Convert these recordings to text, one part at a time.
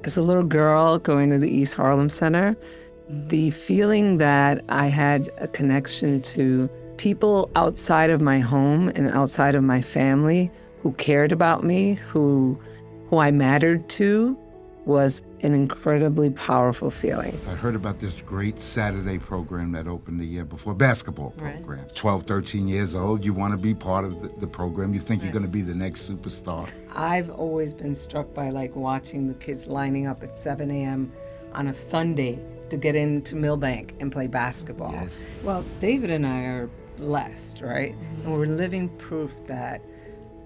As a little girl going to the East Harlem Center, the feeling that I had a connection to people outside of my home and outside of my family who cared about me, who I mattered to, was an incredibly powerful feeling. I heard about this great Saturday program that opened the year before, basketball program. Right. 12, 13 years old, you want to be part of the program. You think you're going to be the next superstar. I've always been struck by watching the kids lining up at 7 a.m. on a Sunday to get into Millbank and play basketball. Yes. Well, David and I are blessed, right? Mm-hmm. And we're living proof that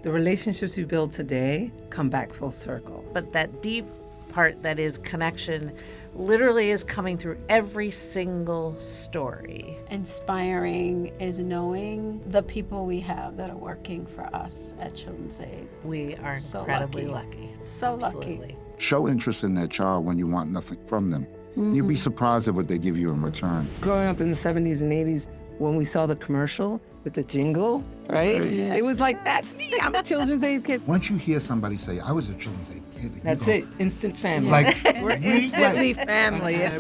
the relationships we build today come back full circle. But that deep part that is connection literally is coming through every single story. Inspiring is knowing the people we have that are working for us at Children's Aid. We are so incredibly lucky. So Absolutely. Lucky. Show interest in that child when you want nothing from them. Mm-hmm. You'd be surprised at what they give you in return. Growing up in the 70s and 80s, when we saw the commercial with the jingle, right? Yeah. It was like, that's me, I'm a Children's Aid kid. Once you hear somebody say, I was a Children's Aid kid. That's it, instant family. We're instantly family. It's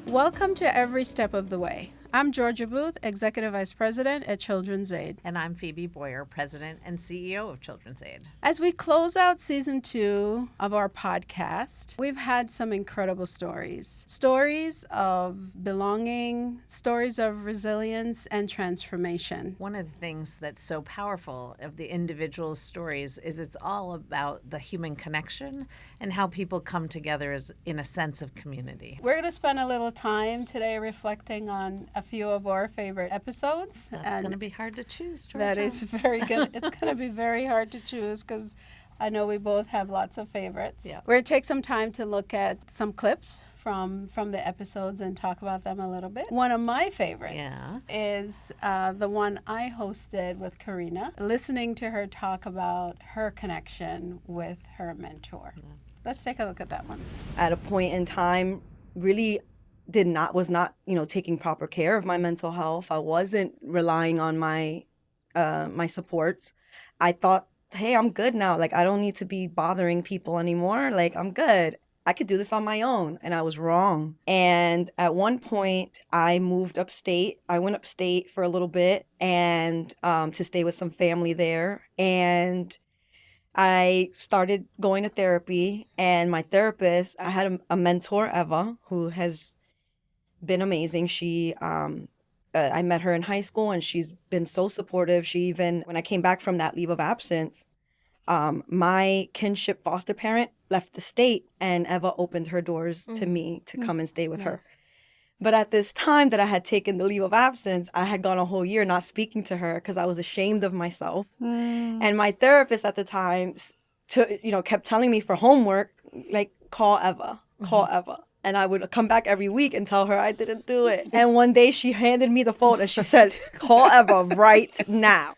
Welcome to Every Step of the Way. I'm Georgia Boothe, Executive Vice President at Children's Aid. And I'm Phoebe Boyer, President and CEO of Children's Aid. As we close out season 2 of our podcast, we've had some incredible stories. Stories of belonging, stories of resilience and transformation. One of the things that's so powerful of the individual stories is it's all about the human connection and how people come together as in a sense of community. We're going to spend a little time today reflecting on a few of our favorite episodes. That's going to be hard to choose, Georgia. That is very good. It's going to be very hard to choose because I know we both have lots of favorites. Yeah. We're going to take some time to look at some clips from the episodes and talk about them a little bit. One of my favorites is the one I hosted with Karina, listening to her talk about her connection with her mentor. Yeah. Let's take a look at that one. At a point in time, really was not taking proper care of my mental health. I wasn't relying on my supports. I thought, hey, I'm good now. I don't need to be bothering people anymore. I'm good. I could do this on my own. And I was wrong. And at one point, I moved upstate. I went upstate for a little bit and to stay with some family there. And I started going to therapy. And my therapist, I had a mentor, Eva, who has been amazing. I met her in high school and she's been so supportive. She even, when I came back from that leave of absence, my kinship foster parent left the state and Eva opened her doors to me to come and stay with her. But at this time that I had taken the leave of absence, I had gone a whole year not speaking to her because I was ashamed of myself. And my therapist at the time kept telling me for homework, call Eva, call Eva. And I would come back every week and tell her I didn't do it. And one day she handed me the phone and she said, call Eva right now.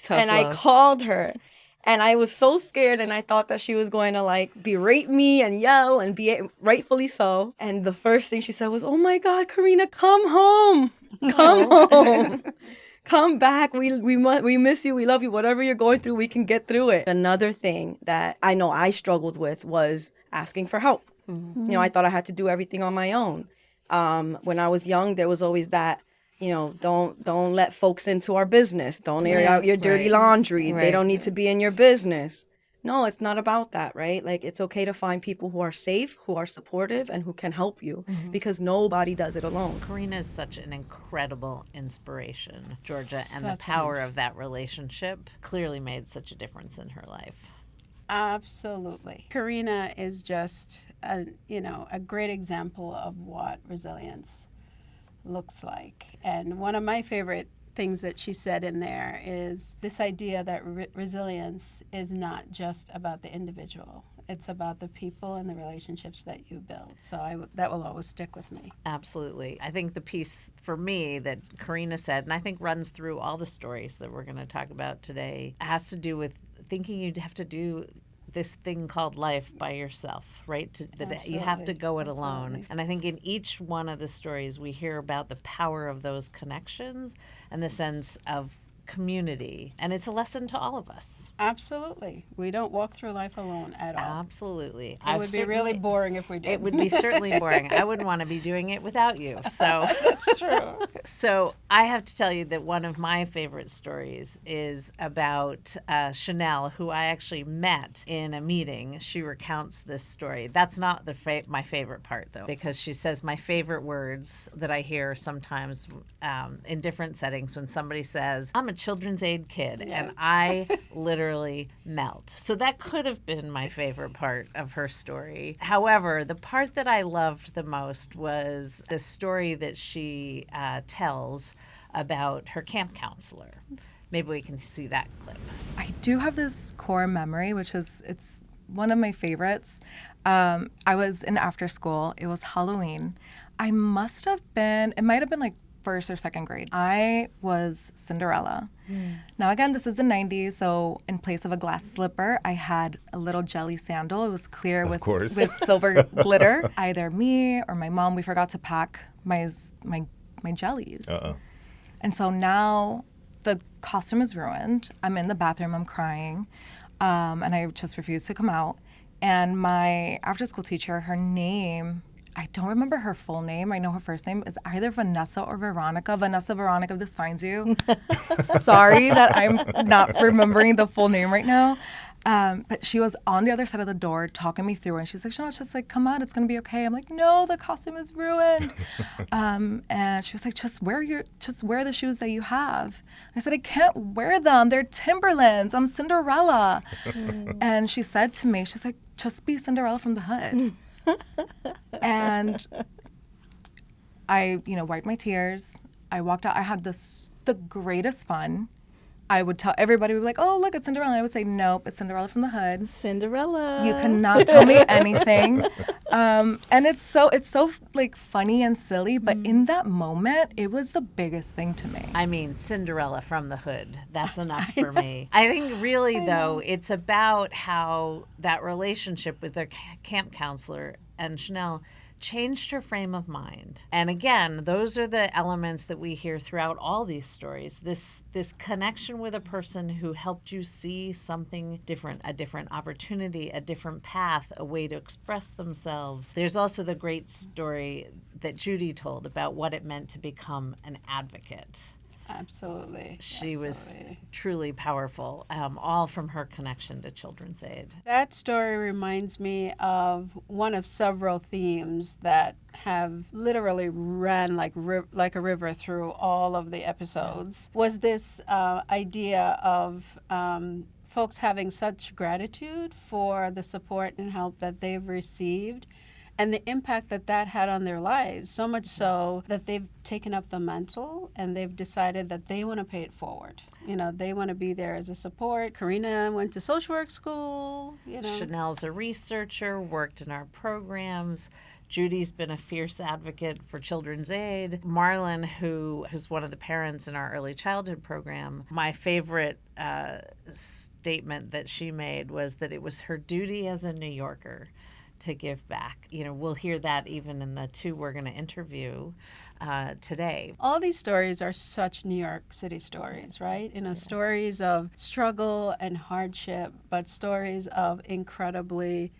Tough love. I called her. And I was so scared and I thought that she was going to berate me and yell and be rightfully so. And the first thing she said was, oh my God, Karina, come home. Come home. Come back. We miss you. We love you. Whatever you're going through, we can get through it. Another thing that I know I struggled with was asking for help. Mm-hmm. I thought I had to do everything on my own. When I was young, there was always that, don't let folks into our business. Don't air out your dirty laundry. Right. They don't need to be in your business. No, it's not about that, right? It's okay to find people who are safe, who are supportive, and who can help you because nobody does it alone. Karina is such an incredible inspiration, Georgia, and the power of that relationship clearly made such a difference in her life. Absolutely. Karina is just a great example of what resilience looks like. And one of my favorite things that she said in there is this idea that resilience is not just about the individual. It's about the people and the relationships that you build. So that will always stick with me. Absolutely. I think the piece for me that Karina said, and I think runs through all the stories that we're going to talk about today, has to do with thinking you'd have to do this thing called life by yourself, right? That you have to go it alone. And I think in each one of the stories, we hear about the power of those connections and the sense of community, and it's a lesson to all of us. Absolutely. We don't walk through life alone at all. Absolutely. It would be really boring if we did. It would be certainly boring. I wouldn't want to be doing it without you. So That's true. So I have to tell you that one of my favorite stories is about Chanel, who I actually met in a meeting. She recounts this story. That's not my favorite part, though, because she says my favorite words that I hear sometimes in different settings when somebody says, I'm a children's aid kid, and I literally melt. So that could have been my favorite part of her story. However, the part that I loved the most was the story that she tells about her camp counselor. Maybe we can see that clip. I do have this core memory, it's one of my favorites. I was in after school. It was Halloween. It might have been like first or second grade. I was Cinderella. Now, again, this is the 90s, so in place of a glass slipper, I had a little jelly sandal. It was clear with silver glitter. Either me or my mom, we forgot to pack my jellies. And so now the costume is ruined. I'm in the bathroom, I'm crying, and I just refuse to come out. And my after-school teacher, her name, I don't remember her full name. I know her first name is either Vanessa or Veronica. Veronica, if this finds you. Sorry that I'm not remembering the full name right now. But she was on the other side of the door talking me through, and she's like, Chanel, just like, come on, it's gonna be okay. I'm like, no, the costume is ruined. And she was like, just wear the shoes that you have. I said, I can't wear them. They're Timberlands. I'm Cinderella. And she said to me, she's like, just be Cinderella from the hood. And I, wiped my tears. I walked out. I had the greatest fun. I would tell everybody, we'd be like, oh, look, it's Cinderella. And I would say, nope, it's Cinderella from the hood. Cinderella. You cannot tell me anything. And it's so like funny and silly, but in that moment, it was the biggest thing to me. I mean, Cinderella from the hood. That's enough for me. I think really, though, it's about how that relationship with their camp counselor and Chanel changed her frame of mind. And again, those are the elements that we hear throughout all these stories. This connection with a person who helped you see something different, a different opportunity, a different path, a way to express themselves. There's also the great story that Judy told about what it meant to become an advocate. Absolutely. She was truly powerful, all from her connection to Children's Aid. That story reminds me of one of several themes that have literally ran like a river through all of the episodes. Was this idea of folks having such gratitude for the support and help that they've received, and the impact that had on their lives, so much so that they've taken up the mantle and they've decided that they want to pay it forward. They want to be there as a support. Karina went to social work school. Chanel's a researcher, worked in our programs. Judy's been a fierce advocate for Children's Aid. Marlon, who's one of the parents in our early childhood program, my favorite statement that she made was that it was her duty as a New Yorker to give back. We'll hear that even in the two we're going to interview today. All these stories are such New York City stories, right? Stories of struggle and hardship, but stories of incredible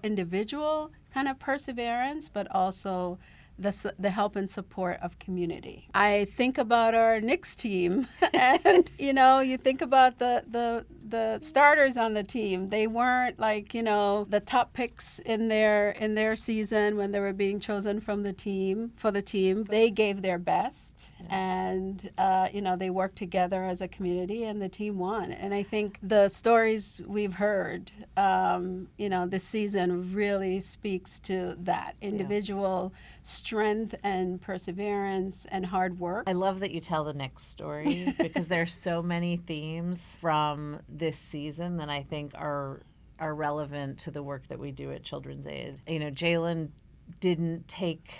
individual kind of perseverance, but also the help and support of community. I think about our Knicks team, and you think about the starters on the team. They weren't like the top picks in their season when they were being chosen for the team. They gave their best, and they worked together as a community, and the team won. And I think the stories we've heard, this season really speaks to that individual strength and perseverance and hard work. I love that you tell the next story because there's so many themes from this season that I think are relevant to the work that we do at Children's Aid. Jalen didn't take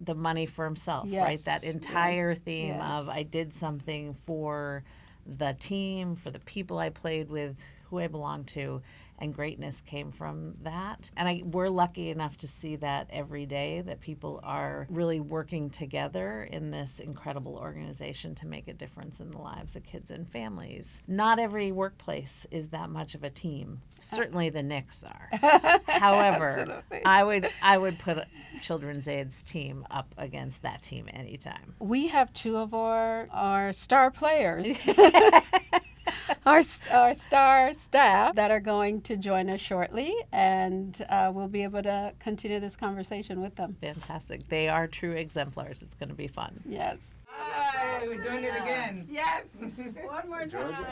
the money for himself, right? That entire theme of I did something for the team, for the people I played with, who I belong to, and greatness came from that. And we're lucky enough to see that every day, that people are really working together in this incredible organization to make a difference in the lives of kids and families. Not every workplace is that much of a team. Certainly the Knicks are. However, I would put Children's Aid's team up against that team anytime. We have two of our star players, our star staff that are going to join us shortly, and we'll be able to continue this conversation with them. Fantastic. They are true exemplars. It's going to be fun. Yes. Hi, we're doing it again. Yes. One more time.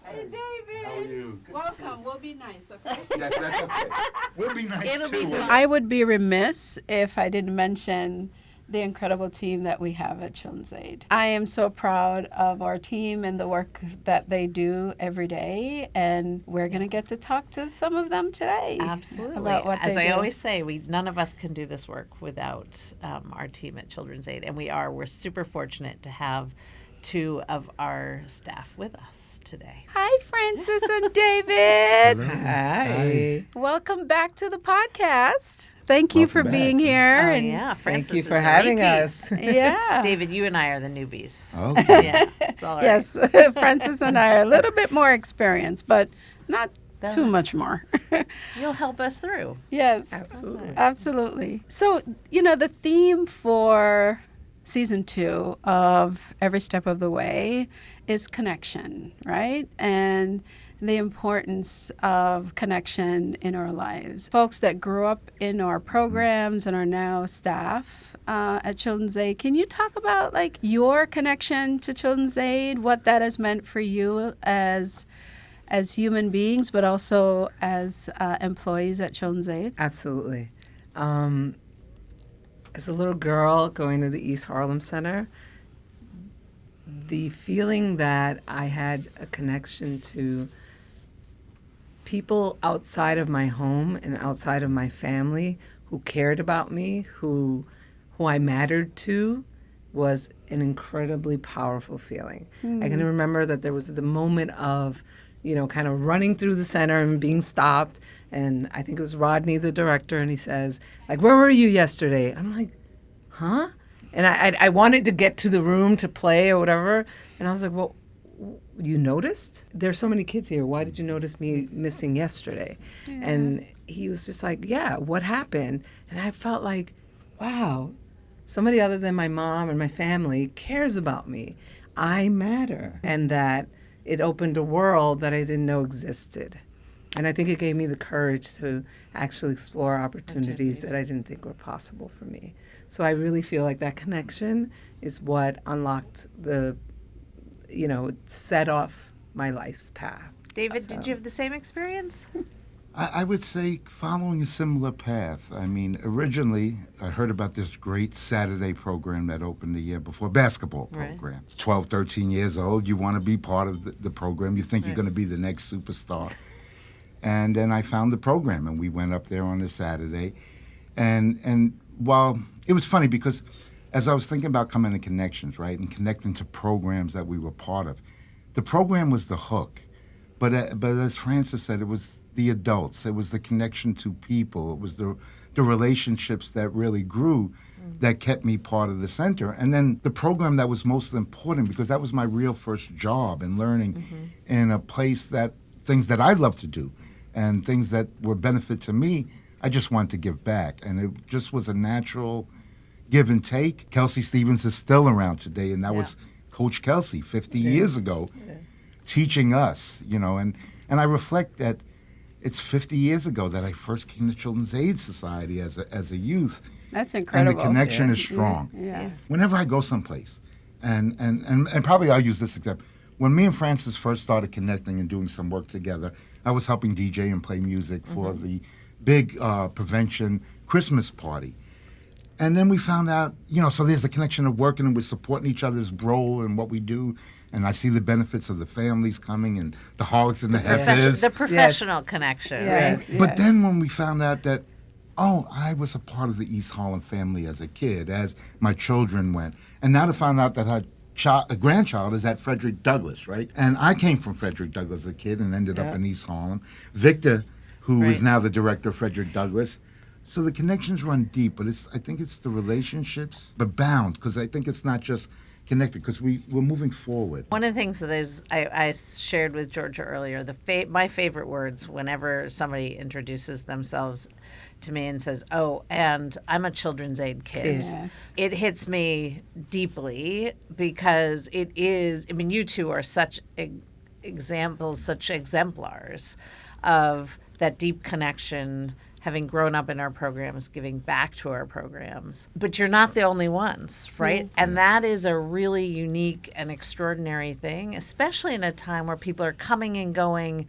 Hey, David. How are you? Welcome. We'll be nice, okay? Yes, that's okay. We'll be nice It'll too. be fun. I would be remiss if I didn't mention the incredible team that we have at Children's Aid. I am so proud of our team and the work that they do every day, and we're going to get to talk to some of them today. Absolutely. About what As they I do. always say, none of us can do this work without our team at Children's Aid, and we're super fortunate to have two of our staff with us today. Hi, Frances and David. Hi. Welcome back to the podcast. Thank you Welcome for back. being here. Oh, and yeah. Francis Thank you is for a having repeat. us. Yeah. David, you and I are the newbies. Okay. Yeah, it's all right. Yes, Frances and I are a little bit more experienced, but not too much more. You'll help us through. Yes. Absolutely. Absolutely. So, the theme for season 2 of Every Step of the Way is connection, right? And the importance of connection in our lives. Folks that grew up in our programs and are now staff at Children's Aid, can you talk about your connection to Children's Aid, what that has meant for you as human beings, but also as employees at Children's Aid? Absolutely. As a little girl going to the East Harlem Center, the feeling that I had a connection to people outside of my home and outside of my family who cared about me, who I mattered to, was an incredibly powerful feeling. I can remember that there was the moment of, kind of running through the center and being stopped. And I think it was Rodney, the director, and he says, where were you yesterday? I'm like, huh? And I wanted to get to the room to play or whatever. And I was like, well, you noticed? There's so many kids here. Why did you notice me missing yesterday? Yeah. And he was just like, yeah, what happened? And I felt like, wow, somebody other than my mom and my family cares about me. I matter. And that it opened a world that I didn't know existed. And I think it gave me the courage to actually explore opportunities that I didn't think were possible for me. So I really feel like that connection is what unlocked set off my life's path. David, did you have the same experience? I would say following a similar path. I mean, originally, I heard about this great Saturday program that opened the year before, basketball program. 12, 13 years old, you want to be part of the program. You think you're going to be the next superstar. And then I found the program, and we went up there on a Saturday. And while it was funny because as I was thinking about coming to Connections, right, and connecting to programs that we were part of, the program was the hook. But as Frances said, it was the adults. It was the connection to people. It was the relationships that really grew that kept me part of the center. And then the program that was most important, because that was my real first job in learning in a place that things that I love to do and things that were benefit to me, I just wanted to give back. And it just was a natural give and take. Kelsey Stevens is still around today, and that was Coach Kelsey 50 years ago. Teaching us, and I reflect that it's 50 years ago that I first came to Children's Aid Society as a youth. That's incredible. And the connection is strong. Yeah. Whenever I go someplace, and probably I'll use this example. When me and Frances first started connecting and doing some work together, I was helping DJ and play music for the big prevention Christmas party. And then we found out, so there's the connection of working and we're supporting each other's role and what we do. And I see the benefits of the families coming and the hogs and the heifers. The professional connection, Yes. right? But then when we found out that, I was a part of the East Harlem family as a kid, as my children went. And now to find out that a grandchild is at Frederick Douglass, right? And I came from Frederick Douglass as a kid and ended up in East Harlem. Victor who is Right. now the director of Frederick Douglass. So the connections run deep, but I think it's the relationships, but bound, because I think it's not just connected, because we're moving forward. One of the things that I shared with Georgia earlier, my favorite words whenever somebody introduces themselves to me and says, "Oh, and I'm a children's aid kid." Yes. It hits me deeply because it is. I mean, you two are such examples, such exemplars of that deep connection, having grown up in our programs, giving back to our programs. But you're not the only ones, right? And that is a really unique and extraordinary thing, especially in a time where people are coming and going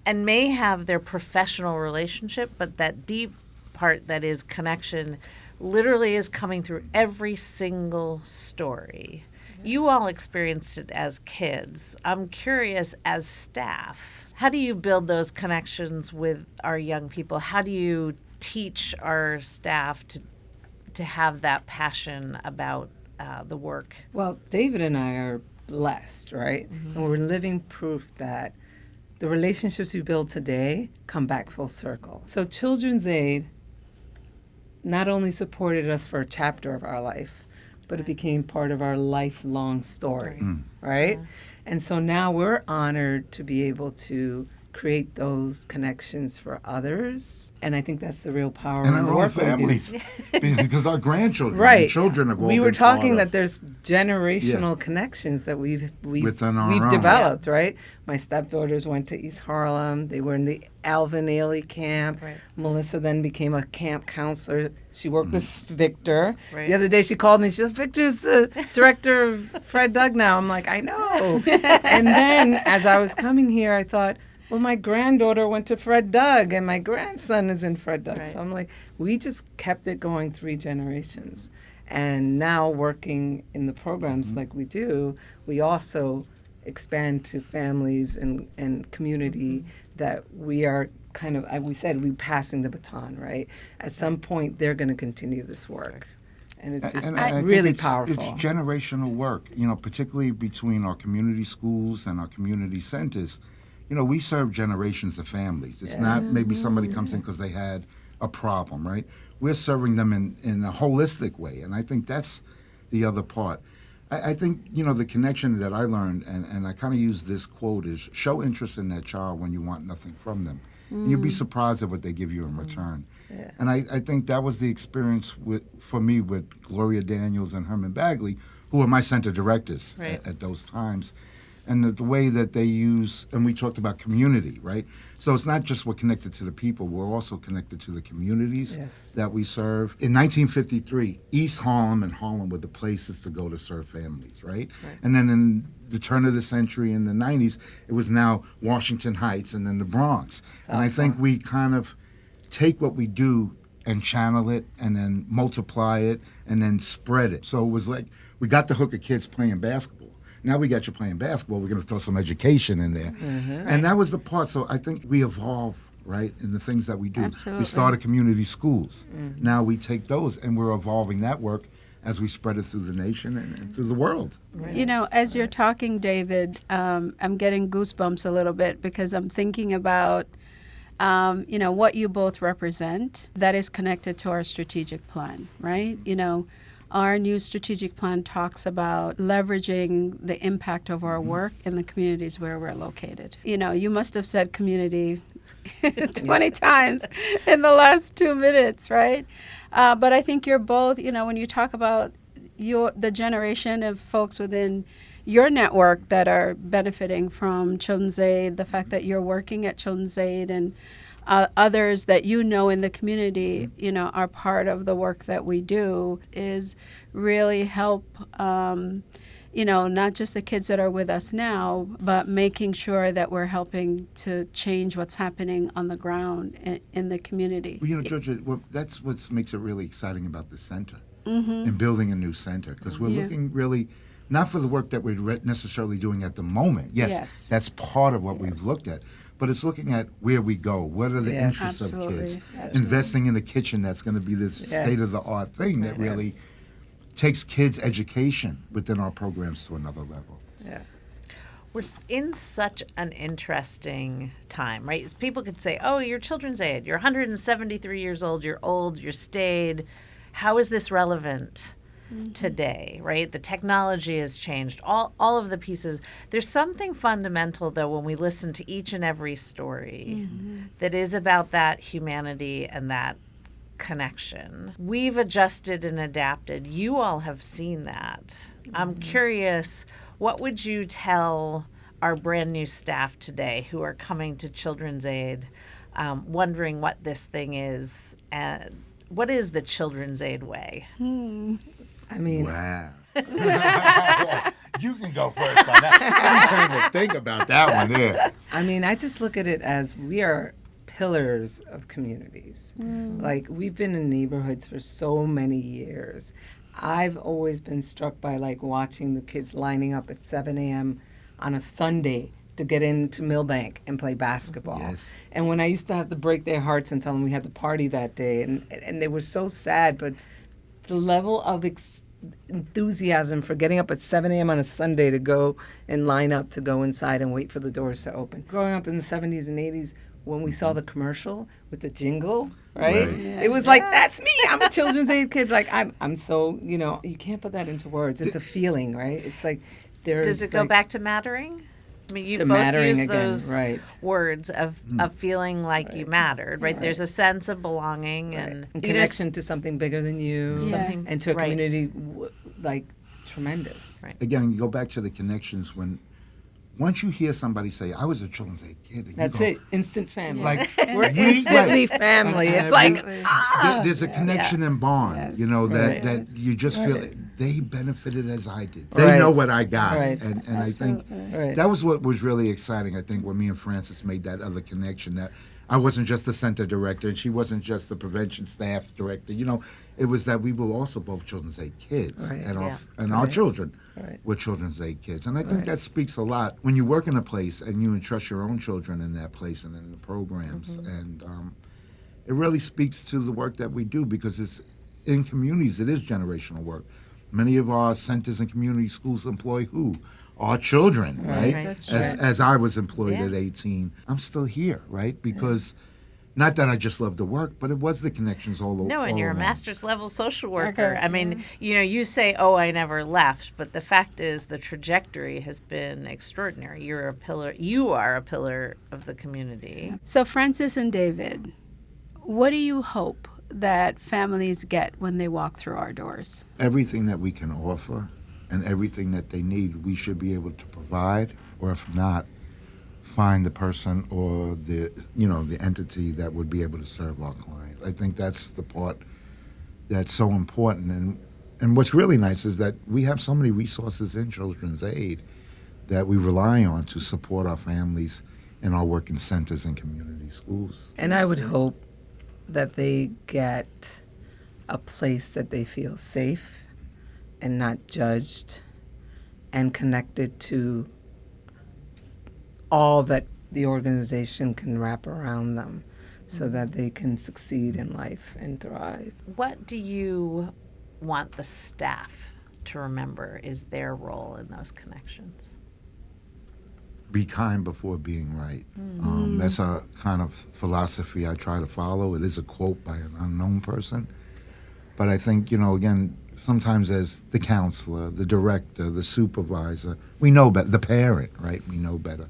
and may have their professional relationship, but that deep part that is connection literally is coming through every single story. You all experienced it as kids. I'm curious, as staff, how do you build those connections with our young people? How do you teach our staff to have that passion about the work? Well, David and I are blessed, right? And we're living proof that the relationships we build today come back full circle. So Children's Aid not only supported us for a chapter of our life, but it became part of our lifelong story, right? And so now we're honored to be able to create those connections for others. And I think that's the real power And in the our own work we do. families, because our grandchildren, Right. and children have all We were been talking part that of. there's generational connections that we've Within our own. developed, right? My stepdaughters went to East Harlem. They were in the Alvin Ailey camp. Right. Melissa then became a camp counselor. She worked with Victor. Right. The other day she called me. She said, "Victor's the director of Fred Doug now." I'm like, "I know." And then as I was coming here, I thought, well, my granddaughter went to Fred Doug, and my grandson is in Fred Doug. Right. So I'm like, we just kept it going 3 generations. And now working in the programs like we do, we also expand to families and community that we are kind of, we said, we're passing the baton, right? At some point, they're going to continue this work. And it's just And I think really it's powerful. It's generational work, particularly between our community schools and our community centers. We serve generations of families. It's not maybe somebody comes in because they had a problem, right? We're serving them in a holistic way, and I think that's the other part. I think, the connection that I learned, and I kind of use this quote, is show interest in that child when you want nothing from them. And you'll be surprised at what they give you in return. Yeah. And I think that was the experience for me with Gloria Daniels and Herman Bagley, who were my center directors Right. at those times. And the way that they use, and we talked about community, right? So it's not just we're connected to the people, we're also connected to the communities Yes. that we serve. In 1953, East Harlem and Harlem were the places to go to serve families, right? And then in the turn of the century, in the 90s, it was now Washington Heights and then the Bronx. And I think we kind of take what we do and channel it and then multiply it and then spread it. So it was like we got the hook of kids playing basketball. Now we got you playing basketball. We're going to throw some education in there. And that was the part. So I think we evolve, right, in the things that we do. Absolutely. We started community schools. Now we take those and we're evolving that work as we spread it through the nation and through the world. As you're talking, David, I'm getting goosebumps a little bit because I'm thinking about, what you both represent that is connected to our strategic plan, right? Our new strategic plan talks about leveraging the impact of our work in the communities where we're located. You must have said community 20 times in the last 2 minutes, right? But I think you're both, when you talk about the generation of folks within your network that are benefiting from Children's Aid, the fact that you're working at Children's Aid and others that in the community, are part of the work that we do is really help, not just the kids that are with us now, but making sure that we're helping to change what's happening on the ground in the community. Well, Georgia, that's what makes it really exciting about the center and building a new center, because we're looking really not for the work that we're necessarily doing at the moment. Yes. That's part of what we've looked at. But it's looking at where we go. What are the interests of kids? Investing in a kitchen that's going to be this state-of-the-art thing that really takes kids' education within our programs to another level. Yeah. We're in such an interesting time, right? People could say, oh, you're children's aid. You're 173 years old. You're old. You're staid. How is this relevant today, right? The technology has changed. All of the pieces. There's something fundamental, though, when we listen to each and every story that is about that humanity and that connection. We've adjusted and adapted. You all have seen that. I'm curious, what would you tell our brand new staff today who are coming to Children's Aid, wondering what this thing is? What is the Children's Aid way? I mean, Wow. You can go first on that. I didn't even think about that one there. I mean, I just look at it as we are pillars of communities. Like, we've been in neighborhoods for so many years. I've always been struck by, like, watching the kids lining up at 7 a.m. on a Sunday to get into Millbank and play basketball. Yes. And when I used to have to break their hearts and tell them we had the party that day, and they were so sad, but the level of enthusiasm for getting up at 7 a.m. on a Sunday to go and line up to go inside and wait for the doors to open. Growing up in the 70s and 80s, when we saw the commercial with the jingle, right? Right. It was like, that's me. I'm a Children's Aid kid. Like, I'm so, you can't put that into words. It's a feeling, right? It's like there's. Does it go back to mattering? I mean, you To both mattering use again, those right. words of feeling like you mattered, right? There's a sense of belonging and connection to something bigger than you, Something- and to a right. community like tremendous. Right. Again, you go back to the connections when once you hear somebody say, I was a Children's Aid kid. And That's you go, it. Instant family. Like, We're we- instantly right. family. And It's like, there's a connection and bond, Yes. that, Right. that you just feel Right. they benefited as I did. They Right. know what I got. Right. And I think Right. that was what was really exciting, I think, when me and Frances made that other connection, that I wasn't just the center director and she wasn't just the prevention staff director. It was that we were also both Children's Aid kids, Right. and our children Right. were Children's Aid kids. And I think Right. that speaks a lot when you work in a place and you entrust your own children in that place and in the programs. And it really speaks to the work that we do, because it's in communities, it is generational work. Many of our centers and community schools employ who? Our children, right? That's As I was employed Yeah. at 18, I'm still here, right? Because not that I just love the work, but it was the connections all over. No, and you're a along. master's level social worker. Okay. I mean, you say, "Oh, I never left," but the fact is, the trajectory has been extraordinary. You're a pillar. You are a pillar of the community. So, Frances and David, what do you hope that families get when they walk through our doors? Everything that we can offer and everything that they need, we should be able to provide, or if not, find the person or the entity that would be able to serve our clients. I think that's the part that's so important. And what's really nice is that we have so many resources in Children's Aid that we rely on to support our families in our work in centers and community schools. and I would hope that they get a place that they feel safe and not judged and connected to all that the organization can wrap around them so that they can succeed in life and thrive. What do you want the staff to remember is their role in those connections? Be kind before being right. That's a kind of philosophy I try to follow. It is a quote by an unknown person. But I think, again, sometimes as the counselor, the director, the supervisor, we know better, the parent, right? We know better.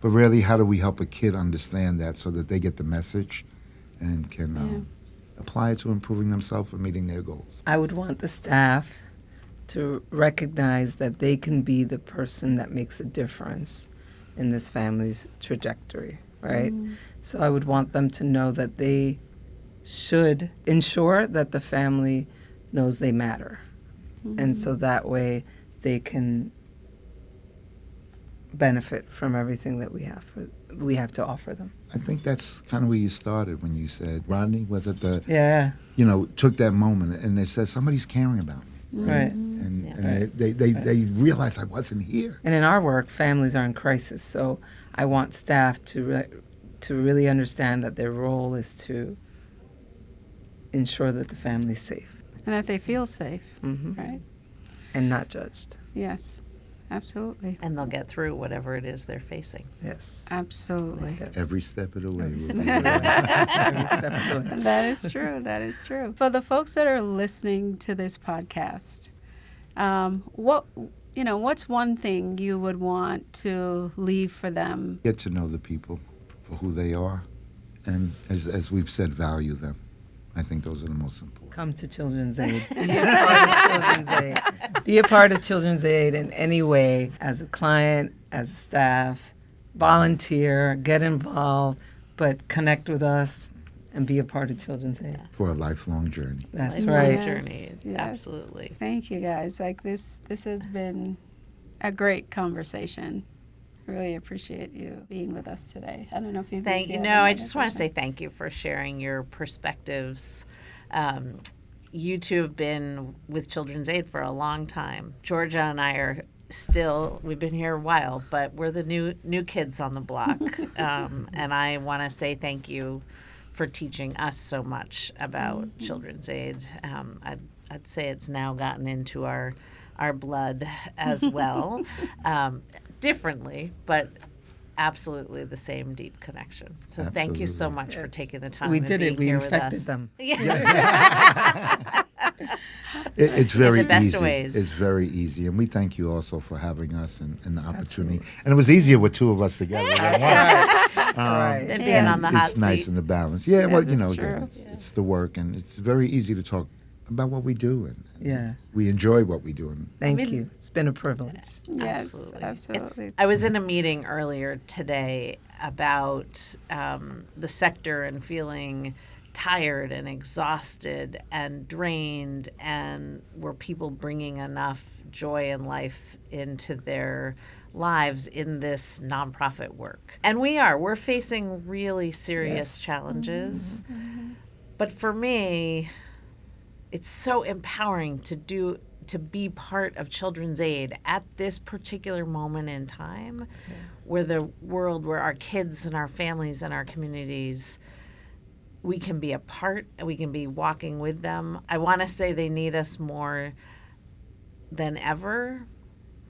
But really, how do we help a kid understand that so that they get the message and can apply it to improving themselves and meeting their goals? I would want the staff to recognize that they can be the person that makes a difference in this family's trajectory, right? So I would want them to know that they should ensure that the family knows they matter. And so that way they can benefit from everything that we have to offer them. I think that's kind of where you started when you said, Rodney, was it Yeah, took that moment and they said, somebody's caring about me. right. And they realized I wasn't here. And in our work, families are in crisis. So I want staff to really understand that their role is to ensure that the family's safe And that they feel safe, right? and not judged. Yes. Absolutely. And they'll get through whatever it is they're facing. Yes. Absolutely. Every step of the way. Every step of the way. That is true. That is true. For the folks that are listening to this podcast, what's one thing you would want to leave for them? Get to know the people for who they are, and as we've said, value them. I think those are the most important. Come to Children's Aid. Be a part of Children's Aid. Be a part of Children's Aid in any way, as a client, as a staff, volunteer, get involved, but connect with us and be a part of Children's Aid. For a lifelong journey. That's Lifelong right. Yes, journey. yes. Absolutely. Thank you, guys. Like this has been a great conversation. Really appreciate you being with us today. I don't know if you Thank you. No, I just want to say thank you for sharing your perspectives. You two have been with Children's Aid for a long time. Georgia and I are still, we've been here a while, but we're the new kids on the block. And I want to say thank you for teaching us so much about Children's Aid. I'd say it's now gotten into our blood as well. Differently, but absolutely the same deep connection. So thank you so much for taking the time. We and did being it. We here with infected us. them. It's very In the best easy. ways. It's very easy, and we thank you also for having us and the opportunity. And it was easier with two of us together. That's right. That's right. And being on the hot It's nice seat. in the balance. Yeah, well, That's again, true. it's the work, and it's very easy to talk about what we do, and Yeah. we enjoy what we do. And Thank you. It's been a privilege. Yes, Absolutely. absolutely. I was in a meeting earlier today about the sector and feeling tired and exhausted and drained, and were people bringing enough joy and life into their lives in this nonprofit work? And we're facing really serious challenges. But for me, it's so empowering to be part of Children's Aid at this particular moment in time, where our kids and our families and our communities, we can be a part, we can be walking with them. I want to say they need us more than ever,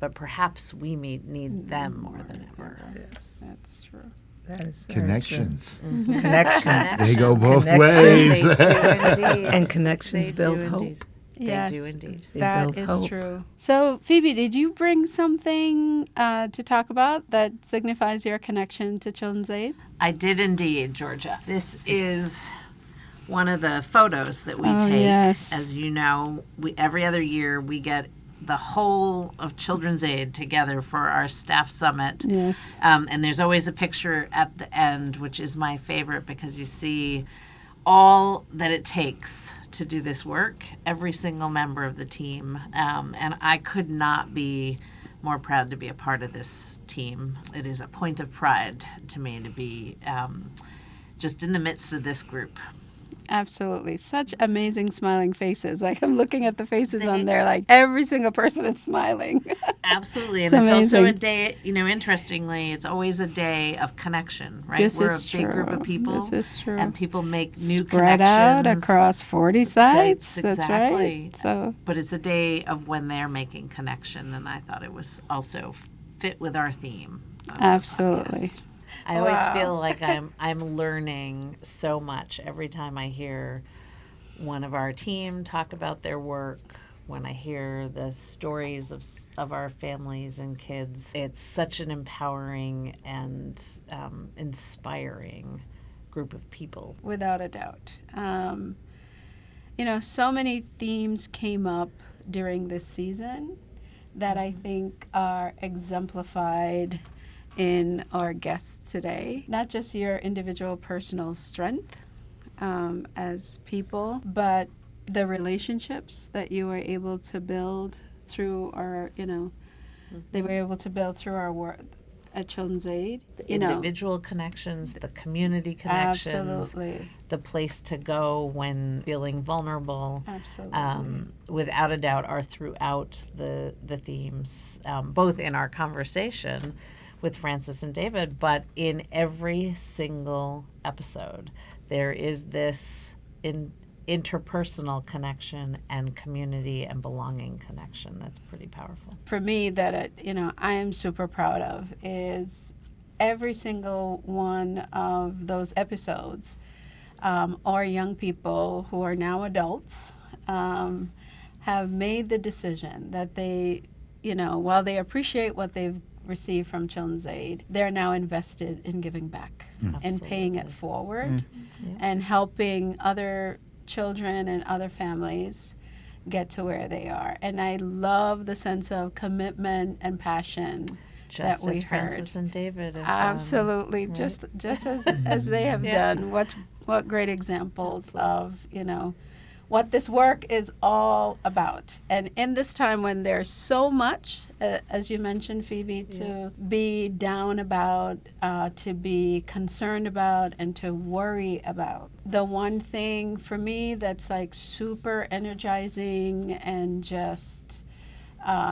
but perhaps we need them more than ever. Yes. That's true. That is very connections. true. Connections. They go both Connections. ways. They do indeed. And connections They build do hope. indeed. Yes, They do indeed. They that build is hope. true. So, Phoebe, did you bring something to talk about that signifies your connection to Children's Aid? I did indeed, Georgia. This is one of the photos that we Oh, take. yes. As you know, every other year we get the whole of Children's Aid together for our staff summit. Yes. And there's always a picture at the end, which is my favorite because you see all that it takes to do this work, every single member of the team. And I could not be more proud to be a part of this team. It is a point of pride to me to be just in the midst of this group. Absolutely. Such amazing smiling faces. Like, I'm looking at the faces on there, like every single person is smiling. Absolutely. It's And it's also a amazing. day, interestingly, it's always a day of connection, right? This We're is a big group of true. people. This is true. And people make new Spread out connections. across 40 sites. That's exactly. right. So, But it's a day of when they're making connection, and I thought it was also fit with our theme. of the absolutely. podcast. I always Wow. feel like I'm learning so much every time I hear one of our team talk about their work. When I hear the stories of our families and kids, it's such an empowering and inspiring group of people. Without a doubt. So many themes came up during this season that I think are exemplified in our guests today. Not just your individual personal strength as people, but the relationships that you were able to build through our, they were able to build through our work at Children's Aid. The individual connections, the community connections, Absolutely. the place to go when feeling vulnerable. Absolutely. Without a doubt, are throughout the themes, both in our conversation with Frances and David, but in every single episode. There is this interpersonal connection and community and belonging connection. That's pretty powerful. For me, that I am super proud of is every single one of those episodes are young people who are now adults, have made the decision that they, while they appreciate what they've received from Children's Aid, they're now invested in giving back and paying it forward and helping other children and other families get to where they are. And I love the sense of commitment and passion Just that we as heard. Frances and David have Absolutely, done, right? just as they have done. What great examples of what this work is all about. And in this time when there's so much, as you mentioned, Phoebe, to be down about, to be concerned about, and to worry about. The one thing for me that's like super energizing and just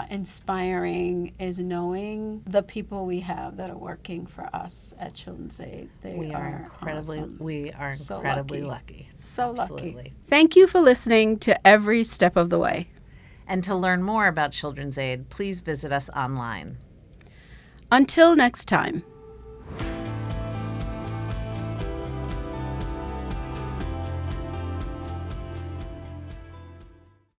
inspiring is knowing the people we have that are working for us at Children's Aid. We are incredibly lucky. So Absolutely. lucky. Thank you for listening to every step of the way. And to learn more about Children's Aid, please visit us online. Until next time.